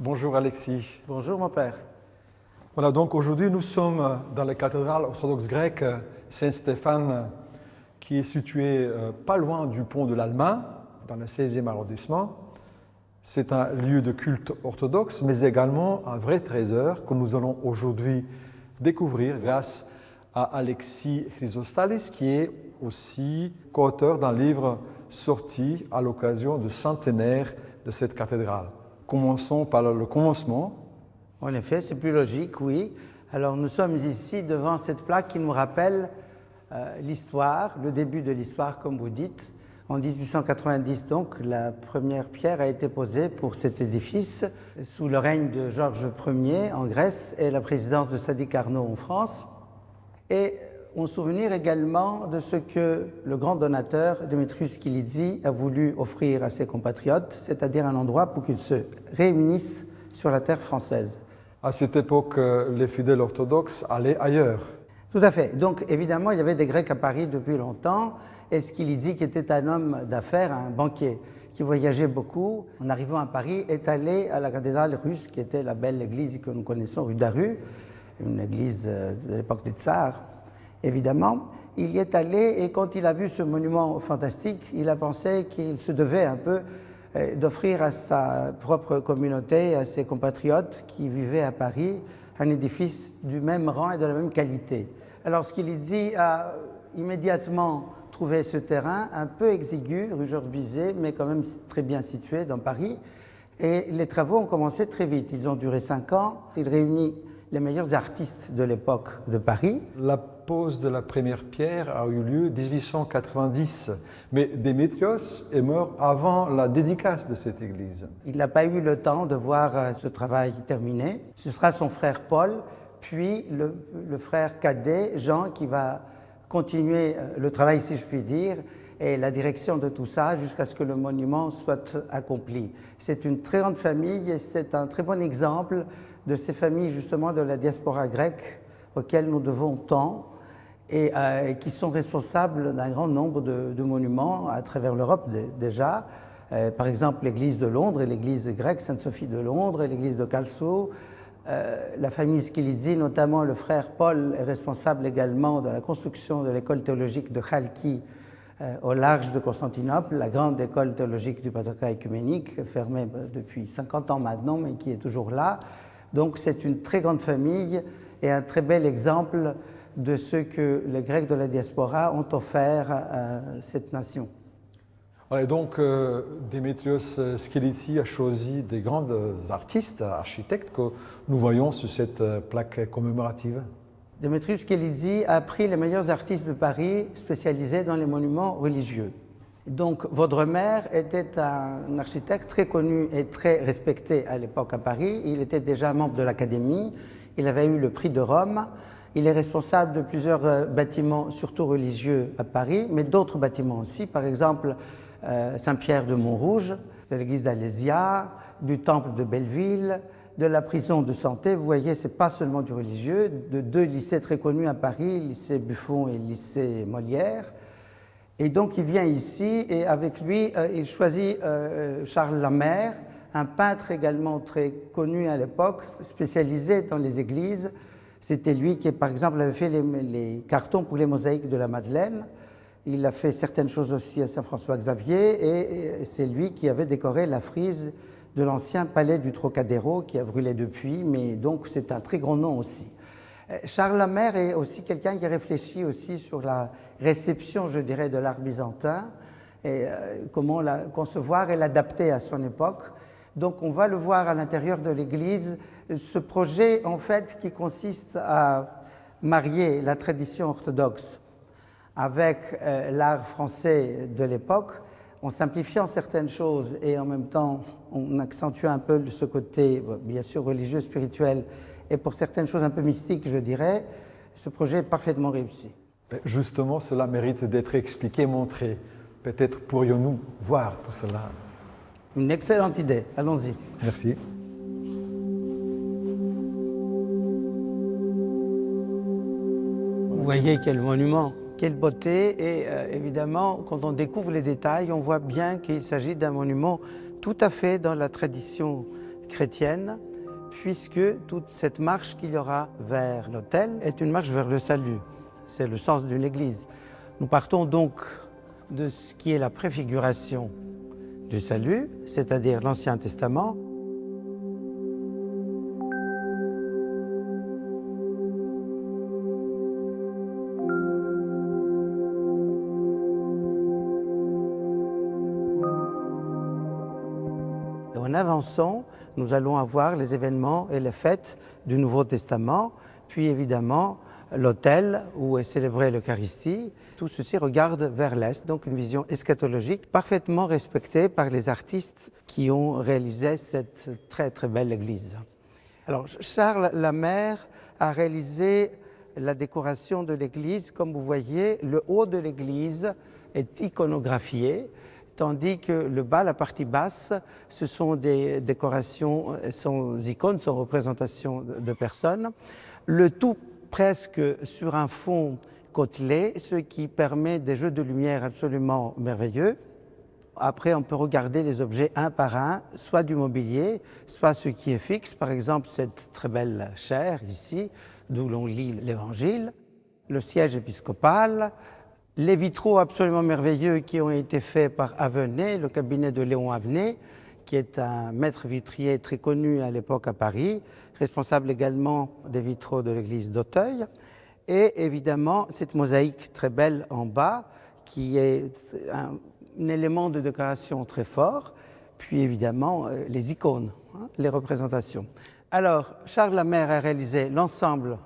Bonjour Alexis. Bonjour mon père. Voilà, donc aujourd'hui nous sommes dans la cathédrale orthodoxe grecque Saint-Stéphane qui est située pas loin du pont de l'Alma, dans le 16e arrondissement. C'est un lieu de culte orthodoxe, mais également un vrai trésor que nous allons aujourd'hui découvrir grâce à Alexis Chrysostalis, qui est aussi co-auteur d'un livre sorti à l'occasion du centenaire de cette cathédrale. Commençons par le commencement. En effet, c'est plus logique, oui. Alors nous sommes ici devant cette plaque qui nous rappelle l'histoire, le début de l'histoire, comme vous dites. En 1890, donc, la première pierre a été posée pour cet édifice sous le règne de Georges Ier en Grèce et la présidence de Sadi Carnot en France. Et en souvenir également de ce que le grand donateur Démétrius Kylizi a voulu offrir à ses compatriotes, c'est-à-dire un endroit pour qu'ils se réunissent sur la terre française. À cette époque, les fidèles orthodoxes allaient ailleurs. Tout à fait. Donc évidemment, il y avait des Grecs à Paris depuis longtemps, et Kylizi, qui était un homme d'affaires, un banquier, qui voyageait beaucoup, en arrivant à Paris, est allé à la cathédrale russe, qui était la belle église que nous connaissons, rue Daru, une église de l'époque des tsars, évidemment. Il y est allé, et quand il a vu ce monument fantastique, il a pensé qu'il se devait un peu d'offrir à sa propre communauté, à ses compatriotes qui vivaient à Paris, un édifice du même rang et de la même qualité. Alors Kylizi a immédiatement trouvé ce terrain un peu exigu, rue Georges Bizet, mais quand même très bien situé dans Paris. Et les travaux ont commencé très vite. Ils ont duré 5 ans. Il réunit les meilleurs artistes de l'époque de Paris. La pose de la première pierre a eu lieu en 1890, mais Démétrios est mort avant la dédicace de cette église. Il n'a pas eu le temps de voir ce travail terminé. Ce sera son frère Paul, puis le frère cadet Jean qui va continuer le travail, si je puis dire, et la direction de tout ça jusqu'à ce que le monument soit accompli. C'est une très grande famille et c'est un très bon exemple de ces familles justement de la diaspora grecque auxquelles nous devons tant et qui sont responsables d'un grand nombre de monuments à travers l'Europe déjà. Par exemple l'église de Londres et l'église grecque Sainte-Sophie de Londres et l'église de Kalsou. La famille Kylizi, notamment le frère Paul, est responsable également de la construction de l'école théologique de Chalki au large de Constantinople, la grande école théologique du patriarcat œcuménique, fermée depuis 50 ans maintenant, mais qui est toujours là. Donc c'est une très grande famille et un très bel exemple de ce que les Grecs de la diaspora ont offert à cette nation. Et donc, Démétrios Kylizi a choisi des grands artistes, architectes que nous voyons sur cette plaque commémorative. Démétrius Kylizi a pris les meilleurs artistes de Paris spécialisés dans les monuments religieux. Donc, Vaudremer était un architecte très connu et très respecté à l'époque à Paris. Il était déjà membre de l'Académie, il avait eu le prix de Rome. Il est responsable de plusieurs bâtiments, surtout religieux à Paris, mais d'autres bâtiments aussi, par exemple Saint-Pierre de Montrouge, de l'église d'Alésia, du temple de Belleville, de la prison de Santé. Vous voyez, ce n'est pas seulement du religieux, de 2 lycées très connus à Paris, le lycée Buffon et le lycée Molière. Et donc il vient ici et avec lui, il choisit Charles Lamer, un peintre également très connu à l'époque, spécialisé dans les églises. C'était lui qui, par exemple, avait fait les cartons pour les mosaïques de la Madeleine. Il a fait certaines choses aussi à Saint-François-Xavier et c'est lui qui avait décoré la frise de l'ancien palais du Trocadéro qui a brûlé depuis, mais donc c'est un très grand nom aussi. Charles Lamer est aussi quelqu'un qui réfléchit aussi sur la réception, je dirais, de l'art byzantin et comment la concevoir et l'adapter à son époque. Donc on va le voir à l'intérieur de l'église, ce projet en fait qui consiste à marier la tradition orthodoxe avec l'art français de l'époque, en simplifiant certaines choses et en même temps on accentue un peu ce côté, bien sûr, religieux, spirituel, et pour certaines choses un peu mystiques, je dirais. Ce projet est parfaitement réussi. Justement, cela mérite d'être expliqué, montré. Peut-être pourrions-nous voir tout cela. Une excellente idée, allons-y. Merci. Vous voyez quel monument, quelle beauté, et évidemment, quand on découvre les détails, on voit bien qu'il s'agit d'un monument tout à fait dans la tradition chrétienne, puisque toute cette marche qu'il y aura vers l'autel est une marche vers le salut. C'est le sens d'une église. Nous partons donc de ce qui est la préfiguration du salut, c'est-à-dire l'Ancien Testament. Et en avançant, nous allons avoir les événements et les fêtes du Nouveau Testament, puis évidemment l'autel où est célébrée l'Eucharistie. Tout ceci regarde vers l'Est, donc une vision eschatologique parfaitement respectée par les artistes qui ont réalisé cette très très belle église. Alors Charles Lamère a réalisé la décoration de l'église. Comme vous voyez, le haut de l'église est iconographié, tandis que le bas, la partie basse, ce sont des décorations sans icônes, sans représentation de personnes. Le tout presque sur un fond côtelé, ce qui permet des jeux de lumière absolument merveilleux. Après, on peut regarder les objets un par un, soit du mobilier, soit ce qui est fixe. Par exemple, cette très belle chaire ici, d'où l'on lit l'Évangile, le siège épiscopal, les vitraux absolument merveilleux qui ont été faits par Avenay, le cabinet de Léon Avenay, qui est un maître vitrier très connu à l'époque à Paris, responsable également des vitraux de l'église d'Auteuil. Et évidemment, cette mosaïque très belle en bas, qui est un élément de décoration très fort, puis évidemment les icônes, les représentations. Alors, Charles Lamère a réalisé l'ensemble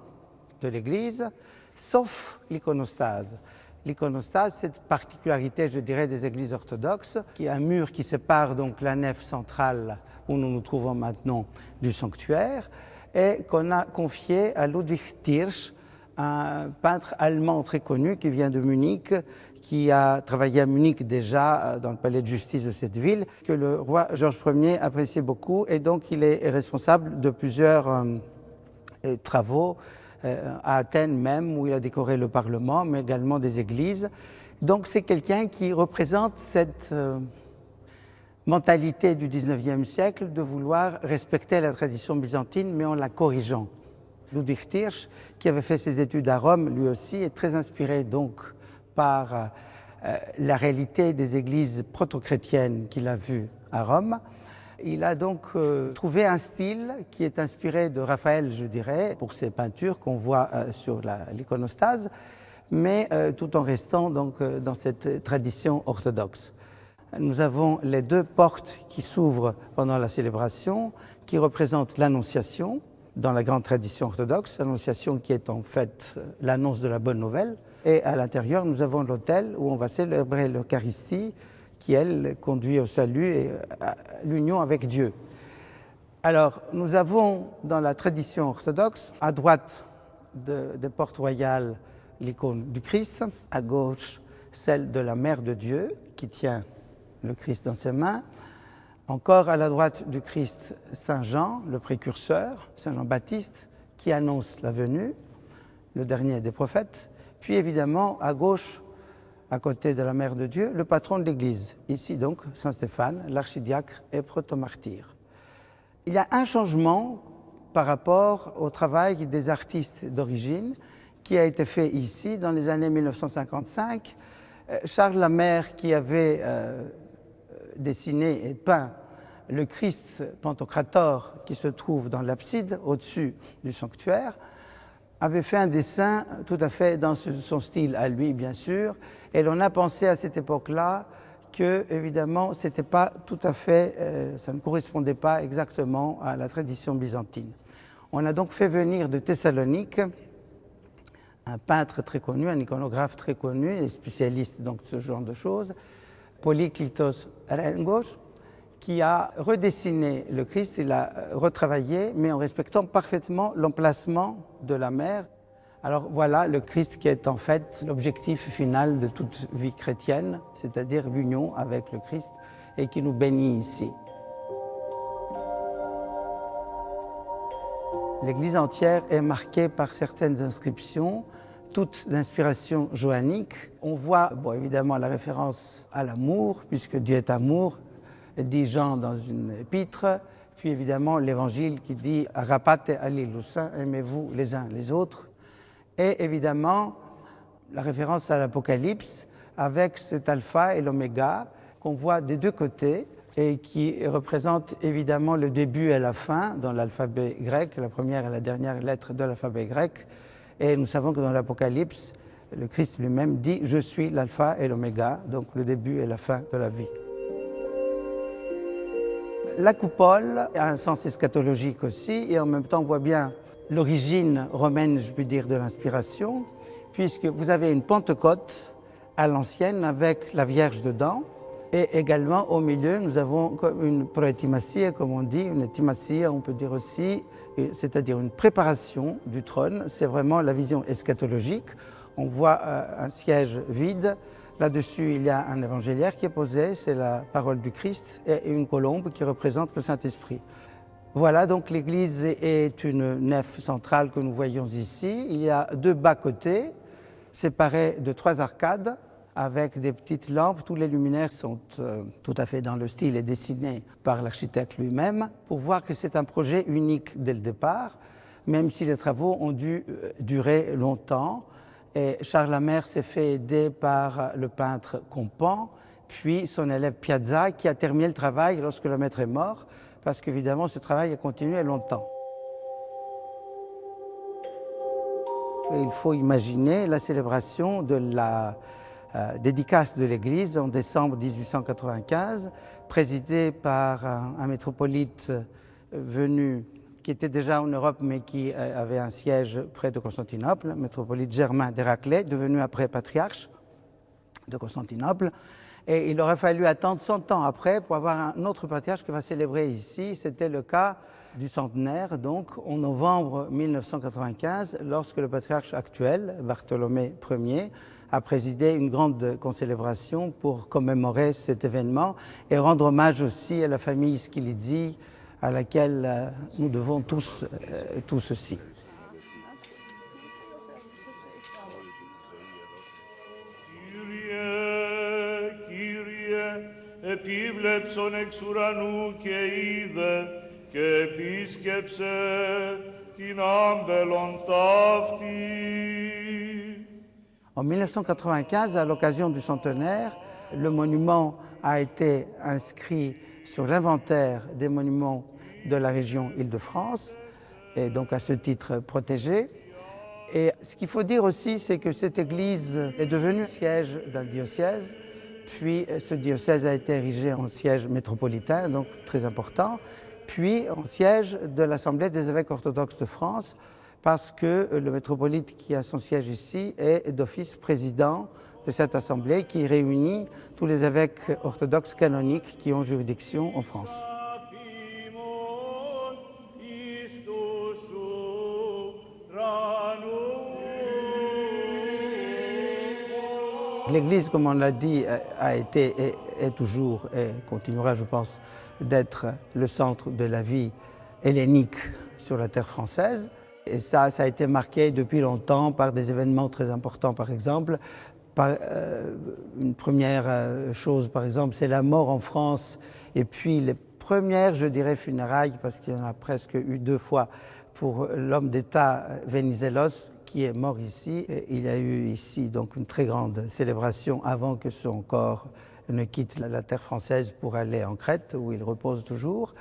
de l'église, sauf l'iconostase. L'iconostase, c'est cette particularité, je dirais, des églises orthodoxes, qui est un mur qui sépare donc la nef centrale où nous nous trouvons maintenant du sanctuaire, et qu'on a confié à Ludwig Thiersch, un peintre allemand très connu qui vient de Munich, qui a travaillé à Munich déjà dans le palais de justice de cette ville, que le roi Georges Ier appréciait beaucoup, et donc il est responsable de plusieurs travaux à Athènes même, où il a décoré le Parlement, mais également des églises. Donc c'est quelqu'un qui représente cette mentalité du XIXe siècle de vouloir respecter la tradition byzantine, mais en la corrigeant. Ludwig Thiersch, qui avait fait ses études à Rome, lui aussi, est très inspiré donc par la réalité des églises proto-chrétiennes qu'il a vues à Rome. Il a donc trouvé un style qui est inspiré de Raphaël, je dirais, pour ses peintures qu'on voit sur l'iconostase, mais tout en restant donc dans cette tradition orthodoxe. Nous avons les deux portes qui s'ouvrent pendant la célébration, qui représentent l'Annonciation, dans la grande tradition orthodoxe, l'Annonciation qui est en fait l'annonce de la bonne nouvelle. Et à l'intérieur, nous avons l'autel où on va célébrer l'Eucharistie, qui, elle, conduit au salut et à l'union avec Dieu. Alors, nous avons dans la tradition orthodoxe, à droite des portes royales, l'icône du Christ, à gauche, celle de la Mère de Dieu, qui tient le Christ dans ses mains. Encore à la droite du Christ, Saint Jean, le précurseur, Saint Jean-Baptiste, qui annonce la venue, le dernier des prophètes. Puis évidemment, à gauche, à côté de la Mère de Dieu, le patron de l'Église. Ici donc, Saint Stéphane, l'archidiacre et protomartyr. Il y a un changement par rapport au travail des artistes d'origine qui a été fait ici dans les années 1955. Charles Lamère, qui avait dessiné et peint le Christ Pantocrator qui se trouve dans l'abside, au-dessus du sanctuaire, avait fait un dessin tout à fait dans son style à lui, bien sûr, et l'on a pensé à cette époque-là que, évidemment, c'était pas tout à fait, ça ne correspondait pas exactement à la tradition byzantine. On a donc fait venir de Thessalonique un peintre très connu, un iconographe très connu, et spécialiste donc de ce genre de choses, Polyklitos Rengos, qui a redessiné le Christ, il l'a retravaillé, mais en respectant parfaitement l'emplacement de la mer. Alors voilà le Christ qui est en fait l'objectif final de toute vie chrétienne, c'est-à-dire l'union avec le Christ, et qui nous bénit ici. L'église entière est marquée par certaines inscriptions, toutes d'inspiration johannique. On voit évidemment la référence à l'amour, puisque Dieu est amour, dit Jean dans une épître, puis évidemment l'évangile qui dit « Agapate allilus », aimez-vous les uns les autres, et évidemment la référence à l'Apocalypse avec cet alpha et l'oméga qu'on voit des deux côtés et qui représente évidemment le début et la fin dans l'alphabet grec, la première et la dernière lettre de l'alphabet grec. Et nous savons que dans l'Apocalypse, le Christ lui-même dit « Je suis l'alpha et l'oméga », donc le début et la fin de la vie. La coupole a un sens eschatologique aussi, et en même temps on voit bien l'origine romaine, je puis dire, de l'inspiration, puisque vous avez une Pentecôte à l'ancienne avec la Vierge dedans, et également au milieu nous avons une proetimasia, comme on dit, une etimasia on peut dire aussi, c'est-à-dire une préparation du trône. C'est vraiment la vision eschatologique. On voit un siège vide. Là-dessus, il y a un évangéliaire qui est posé, c'est la parole du Christ, et une colombe qui représente le Saint-Esprit. Voilà, donc l'église est une nef centrale que nous voyons ici. Il y a deux bas-côtés, séparés de 3 arcades, avec des petites lampes. Tous les luminaires sont tout à fait dans le style et dessinés par l'architecte lui-même, pour voir que c'est un projet unique dès le départ, même si les travaux ont dû durer longtemps. Et Charles Lamer s'est fait aider par le peintre Compan, puis son élève Piazza, qui a terminé le travail lorsque le maître est mort, parce qu'évidemment ce travail a continué longtemps. Et il faut imaginer la célébration de la dédicace de l'église en décembre 1895, présidée par un métropolite venu qui était déjà en Europe mais qui avait un siège près de Constantinople, le métropolite Germain d'Héraclée, devenu après patriarche de Constantinople. Et il aurait fallu attendre 100 ans après pour avoir un autre patriarche qui va célébrer ici. C'était le cas du centenaire, donc en novembre 1995, lorsque le patriarche actuel, Bartholomée Ier, a présidé une grande concélébration pour commémorer cet événement et rendre hommage aussi à la famille Schilizzi, à laquelle nous devons tous tout ceci. Επίβλεψον εξ ουρανού και είδε και επίσκεψε την άμπελον ταύτη. En 1995, à l'occasion du centenaire, le monument a été inscrit sur l'inventaire des monuments de la région Île-de-France, et donc à ce titre protégé. Et ce qu'il faut dire aussi, c'est que cette église est devenue siège d'un diocèse, puis ce diocèse a été érigé en siège métropolitain, donc très important, puis en siège de l'Assemblée des évêques orthodoxes de France, parce que le métropolite qui a son siège ici est d'office président de cette assemblée qui réunit tous les évêques orthodoxes canoniques qui ont juridiction en France. L'Église, comme on l'a dit, a été et est toujours et continuera, je pense, d'être le centre de la vie hellénique sur la terre française. Et ça a été marqué depuis longtemps par des événements très importants, par exemple. Une première chose, par exemple, c'est la mort en France et puis les premières, je dirais, funérailles, parce qu'il y en a presque eu 2 fois, pour l'homme d'État Venizelos, qui est mort ici. Et il y a eu ici donc une très grande célébration avant que son corps ne quitte la terre française pour aller en Crète, où il repose toujours.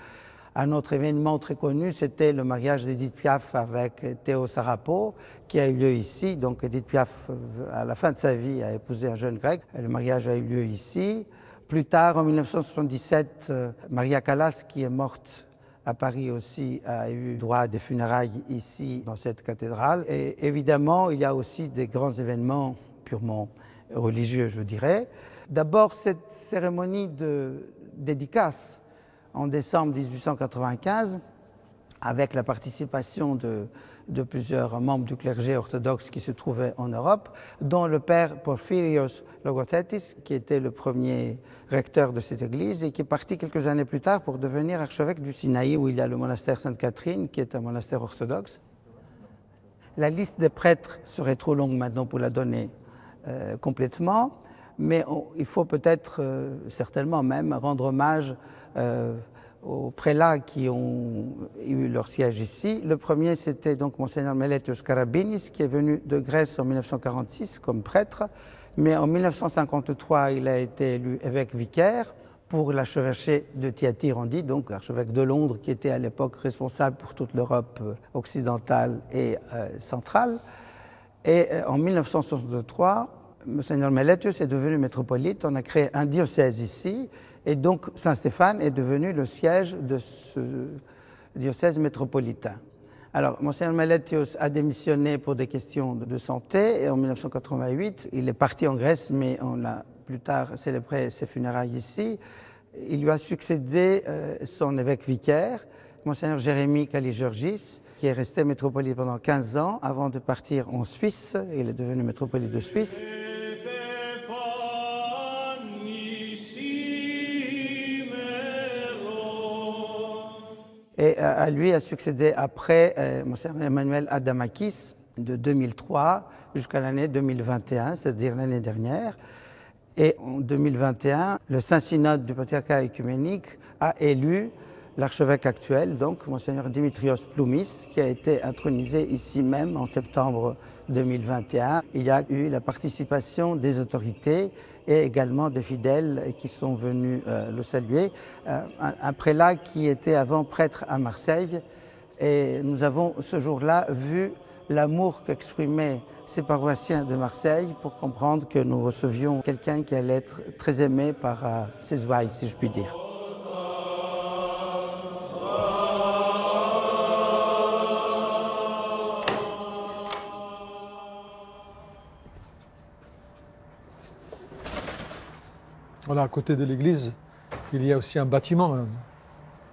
Un autre événement très connu, c'était le mariage d'Edith Piaf avec Théo Sarapo, qui a eu lieu ici. Donc Edith Piaf, à la fin de sa vie, a épousé un jeune grec. Le mariage a eu lieu ici. Plus tard, en 1977, Maria Callas, qui est morte à Paris aussi, a eu droit à des funérailles ici, dans cette cathédrale. Et évidemment, il y a aussi des grands événements purement religieux, je dirais. D'abord, cette cérémonie de dédicace en décembre 1895, avec la participation de plusieurs membres du clergé orthodoxe qui se trouvaient en Europe, dont le père Porphyrios Logothetis, qui était le premier recteur de cette église et qui est parti quelques années plus tard pour devenir archevêque du Sinaï, où il y a le monastère Sainte-Catherine, qui est un monastère orthodoxe. La liste des prêtres serait trop longue maintenant pour la donner mais il faut peut-être certainement même rendre hommage aux prélats qui ont eu leur siège ici. Le premier, c'était donc Monseigneur Meletios Karabinis, qui est venu de Grèce en 1946 comme prêtre, mais en 1953, il a été élu évêque vicaire pour l'archevêché de Thyatire-on-Dit, donc l'archevêque de Londres, qui était à l'époque responsable pour toute l'Europe occidentale et centrale. Et en 1963, Monseigneur Meletios est devenu métropolite. On a créé un diocèse ici, et donc Saint-Stéphane est devenu le siège de ce diocèse métropolitain. Alors, Monseigneur Meletios a démissionné pour des questions de santé, et en 1988, il est parti en Grèce, mais on a plus tard célébré ses funérailles ici. Il lui a succédé son évêque vicaire, Monseigneur Jérémie Kaligeorgis, qui est resté métropolite pendant 15 ans avant de partir en Suisse. Il est devenu métropolite de Suisse. Et à lui a succédé après Monseigneur Emmanuel Adamakis de 2003 jusqu'à l'année 2021, c'est-à-dire l'année dernière. Et en 2021, le Saint-Synode du Patriarcat œcuménique a élu l'archevêque actuel, donc Monseigneur Dimitrios Ploumis, qui a été intronisé ici même en septembre 2021. Il y a eu la participation des autorités et également des fidèles qui sont venus le saluer. Un prélat qui était avant prêtre à Marseille, et nous avons ce jour-là vu l'amour qu'exprimaient ces paroissiens de Marseille pour comprendre que nous recevions quelqu'un qui allait être très aimé par ses ouailles, si je puis dire. Voilà, à côté de l'église, il y a aussi un bâtiment.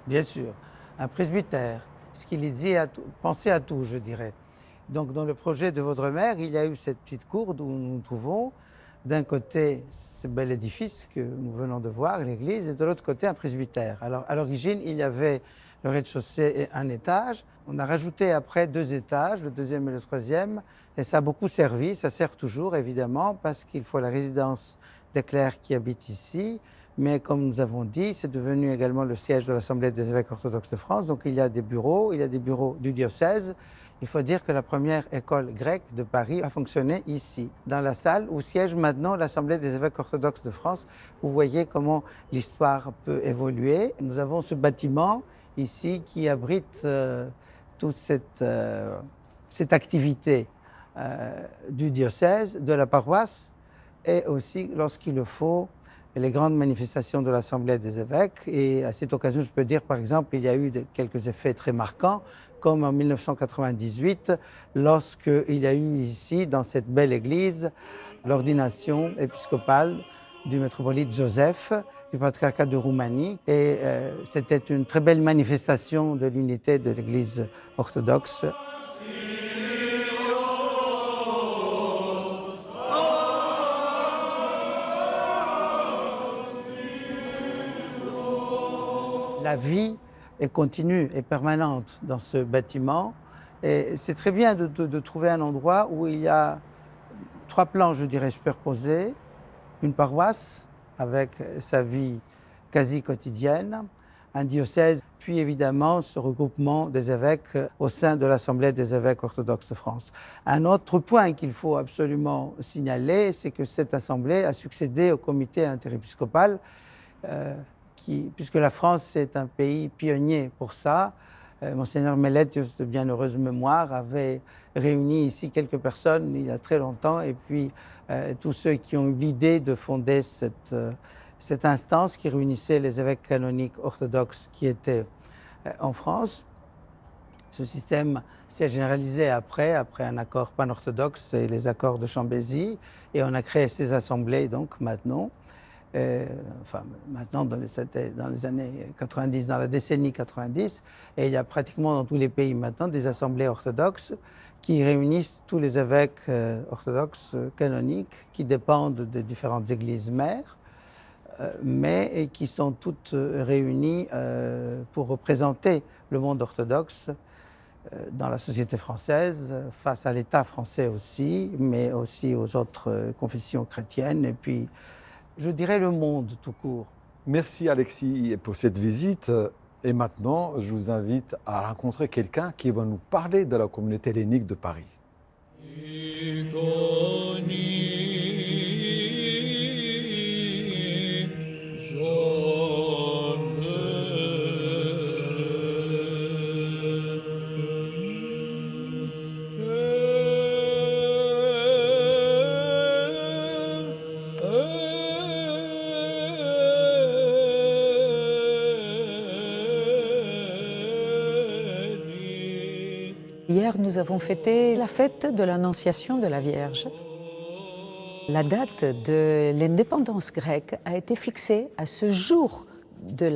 Bien sûr, un presbytère, ce qu'il dit penser à tout, je dirais. Donc dans le projet de Vaudremer, il y a eu cette petite cour où nous nous trouvons. D'un côté, ce bel édifice que nous venons de voir, l'église, et de l'autre côté, un presbytère. Alors à l'origine, il y avait le rez-de-chaussée et un étage. On a rajouté après 2 étages, le deuxième et le troisième, et ça a beaucoup servi, ça sert toujours évidemment, parce qu'il faut la résidence des clercs qui habitent ici, mais comme nous avons dit, c'est devenu également le siège de l'Assemblée des évêques orthodoxes de France, donc il y a des bureaux du diocèse. Il faut dire que la première école grecque de Paris a fonctionné ici, dans la salle où siège maintenant l'Assemblée des évêques orthodoxes de France. Vous voyez comment l'histoire peut évoluer. Nous avons ce bâtiment ici qui abrite toute cette activité du diocèse, de la paroisse, et aussi, lorsqu'il le faut, les grandes manifestations de l'Assemblée des évêques. Et à cette occasion, je peux dire, par exemple, il y a eu quelques effets très marquants, comme en 1998, lorsqu'il y a eu ici, dans cette belle église, l'ordination épiscopale du métropolite Joseph, du patriarcat de Roumanie. Et c'était une très belle manifestation de l'unité de l'Église orthodoxe. La vie est continue et permanente dans ce bâtiment. Et c'est très bien de trouver un endroit où il y a 3 plans, je dirais, superposés. Une paroisse avec sa vie quasi quotidienne, un diocèse, puis évidemment ce regroupement des évêques au sein de l'Assemblée des évêques orthodoxes de France. Un autre point qu'il faut absolument signaler, c'est que cette assemblée a succédé au comité interépiscopal puisque la France est un pays pionnier pour ça. Monseigneur Meletios, de bienheureuse mémoire, avait réuni ici quelques personnes il y a très longtemps, et puis tous ceux qui ont eu l'idée de fonder cette instance qui réunissait les évêques canoniques orthodoxes qui étaient en France. Ce système s'est généralisé après un accord pan-orthodoxe et les accords de Chambézy, et on a créé ces assemblées donc maintenant. Maintenant, c'était dans les années 90, dans la décennie 90, et il y a pratiquement dans tous les pays maintenant des assemblées orthodoxes qui réunissent tous les évêques orthodoxes canoniques qui dépendent des différentes églises mères, mais qui sont toutes réunies pour représenter le monde orthodoxe dans la société française, face à l'État français aussi, mais aussi aux autres confessions chrétiennes, et puis je dirais le monde tout court. Merci Alexis pour cette visite. Et maintenant, je vous invite à rencontrer quelqu'un qui va nous parler de la communauté hellénique de Paris. Hier, nous avons fêté la fête de l'Annonciation de la Vierge. La date de l'indépendance grecque a été fixée à ce jour de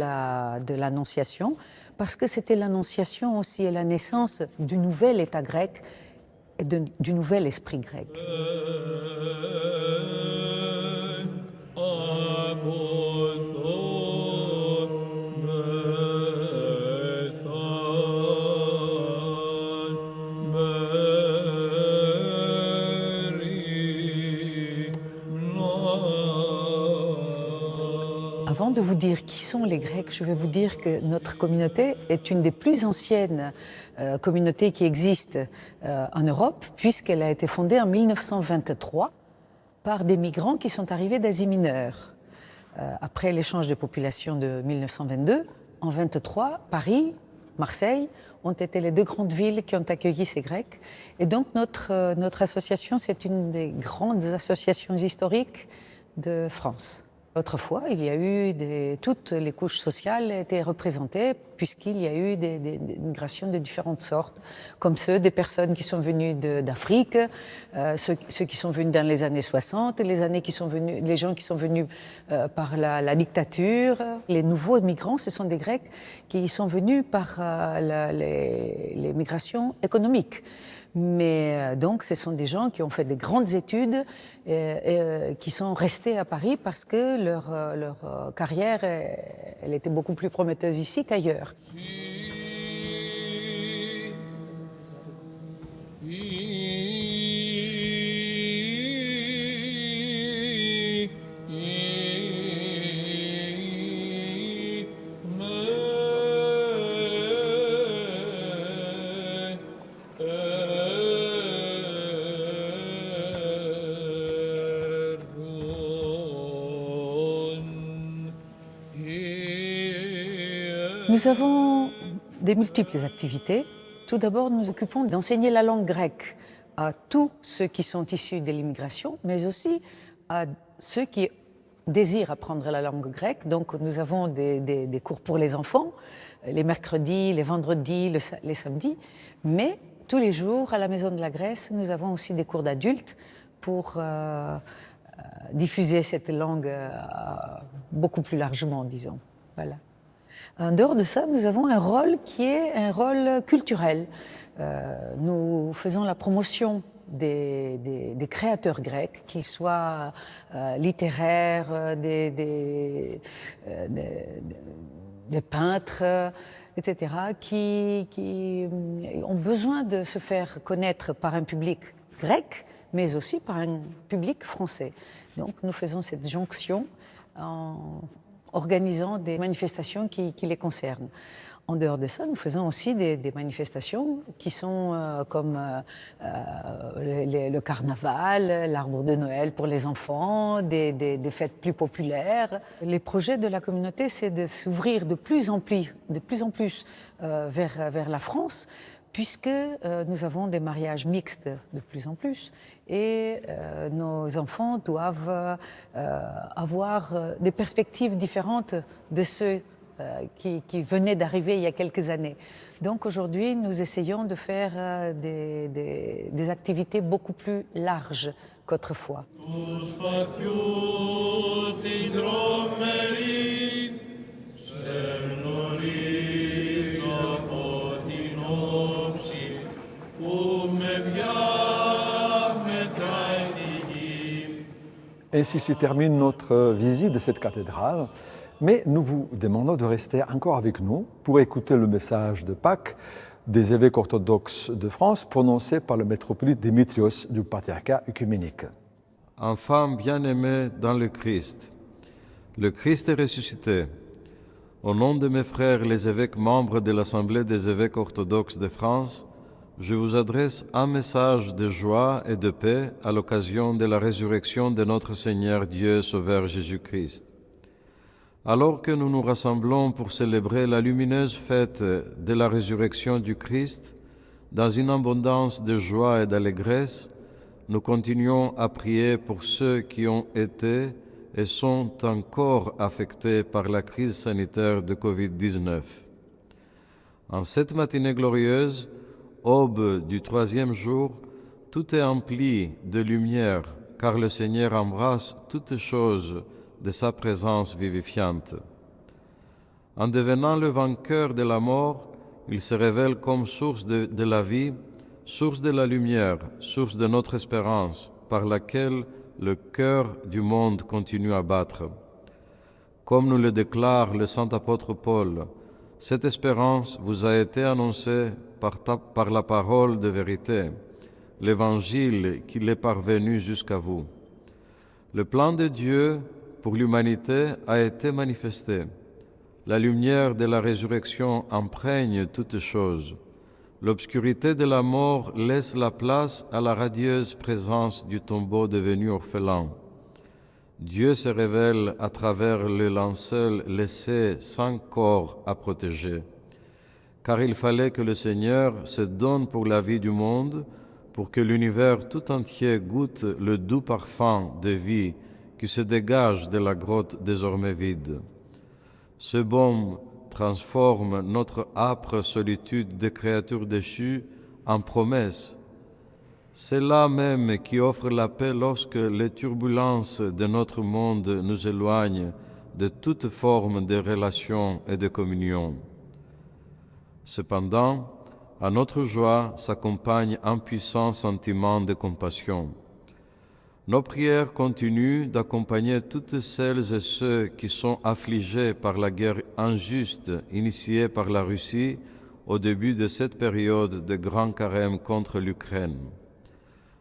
l'Annonciation parce que c'était l'Annonciation aussi et la naissance du nouvel État grec et du nouvel esprit grec. Avant de vous dire qui sont les Grecs, je vais vous dire que notre communauté est une des plus anciennes communautés qui existent en Europe, puisqu'elle a été fondée en 1923 par des migrants qui sont arrivés d'Asie mineure. Après l'échange de population de 1922, en 1923, Paris, Marseille ont été les deux grandes villes qui ont accueilli ces Grecs. Et donc notre association, c'est une des grandes associations historiques de France. Autrefois, il y a eu toutes les couches sociales étaient représentées puisqu'il y a eu des migrations de différentes sortes, comme ceux des personnes qui sont venues d'Afrique, ceux qui sont venus dans les années 60, les gens qui sont venus par la dictature. Les nouveaux migrants, ce sont des Grecs qui sont venus par les migrations économiques. Mais donc, ce sont des gens qui ont fait des grandes études et qui sont restés à Paris parce que leur carrière, elle était beaucoup plus prometteuse ici qu'ailleurs. Nous avons des multiples activités. Tout d'abord, nous nous occupons d'enseigner la langue grecque à tous ceux qui sont issus de l'immigration, mais aussi à ceux qui désirent apprendre la langue grecque. Donc, nous avons des cours pour les enfants, les mercredis, les vendredis, les samedis. Mais tous les jours, à la Maison de la Grèce, nous avons aussi des cours d'adultes pour diffuser cette langue beaucoup plus largement, disons. Voilà. En dehors de ça, nous avons un rôle qui est un rôle culturel. Nous faisons la promotion des créateurs grecs, qu'ils soient littéraires, des peintres, etc., qui ont besoin de se faire connaître par un public grec, mais aussi par un public français. Donc nous faisons cette jonction en organisant des manifestations qui les concernent. En dehors de ça, nous faisons aussi des manifestations qui sont comme le carnaval, l'arbre de Noël pour les enfants, des fêtes plus populaires. Les projets de la communauté, c'est de s'ouvrir de plus en plus vers la France, puisque nous avons des mariages mixtes de plus en plus et nos enfants doivent avoir des perspectives différentes de ceux qui venaient d'arriver il y a quelques années. Donc aujourd'hui, nous essayons de faire des activités beaucoup plus larges qu'autrefois. Ainsi se termine notre visite de cette cathédrale, mais nous vous demandons de rester encore avec nous pour écouter le message de Pâques des évêques orthodoxes de France prononcé par le métropolite Démétrios du patriarcat œcuménique. Enfants bien-aimés dans le Christ est ressuscité. Au nom de mes frères les évêques membres de l'Assemblée des évêques orthodoxes de France, je vous adresse un message de joie et de paix à l'occasion de la résurrection de notre Seigneur Dieu Sauveur Jésus-Christ. Alors que nous nous rassemblons pour célébrer la lumineuse fête de la résurrection du Christ, dans une abondance de joie et d'allégresse, nous continuons à prier pour ceux qui ont été et sont encore affectés par la crise sanitaire de Covid-19. En cette matinée glorieuse, aube du 3e jour, tout est empli de lumière, car le Seigneur embrasse toutes choses de sa présence vivifiante. En devenant le vainqueur de la mort, il se révèle comme source de la vie, source de la lumière, source de notre espérance, par laquelle le cœur du monde continue à battre. Comme nous le déclare le saint apôtre Paul, cette espérance vous a été annoncée par la parole de vérité, l'évangile qui est parvenu jusqu'à vous. Le plan de Dieu pour l'humanité a été manifesté. La lumière de la résurrection imprègne toutes choses. L'obscurité de la mort laisse la place à la radieuse présence du tombeau devenu orphelin. Dieu se révèle à travers le linceul laissé sans corps à protéger. Car il fallait que le Seigneur se donne pour la vie du monde, pour que l'univers tout entier goûte le doux parfum de vie qui se dégage de la grotte désormais vide. Ce baume transforme notre âpre solitude de créatures déchues en promesse. C'est là même qui offre la paix lorsque les turbulences de notre monde nous éloignent de toute forme de relation et de communion. Cependant, à notre joie s'accompagne un puissant sentiment de compassion. Nos prières continuent d'accompagner toutes celles et ceux qui sont affligés par la guerre injuste initiée par la Russie au début de cette période de grand carême contre l'Ukraine.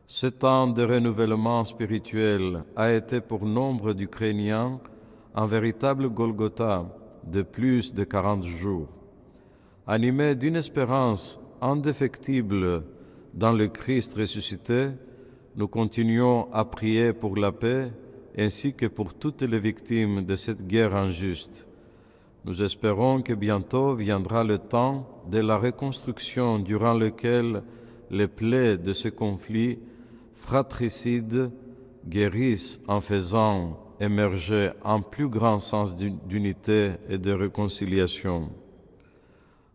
Ce temps de renouvellement spirituel a été pour nombre d'Ukrainiens un véritable Golgotha de plus de 40 jours. Animés d'une espérance indéfectible dans le Christ ressuscité, nous continuons à prier pour la paix ainsi que pour toutes les victimes de cette guerre injuste. Nous espérons que bientôt viendra le temps de la reconstruction durant lequel les plaies de ce conflit fratricide guérissent en faisant émerger un plus grand sens d'unité et de réconciliation.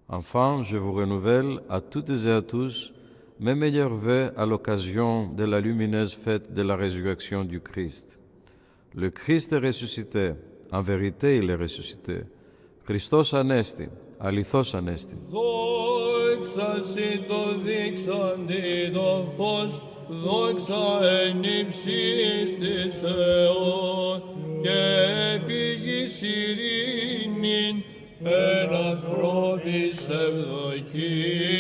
Enfin, je vous renouvelle à toutes et à tous mes meilleurs vœux à l'occasion de la lumineuse fête de la résurrection du Christ. Le Christ est ressuscité, en vérité il est ressuscité. Χριστός Ανέστη, αληθώς Ανέστη. Δόξα σοι το δείξαντι το φως, δόξα εν ύψης της Θεόν, και πηγής ειρήνην εν ανθρώπης ευδοκία.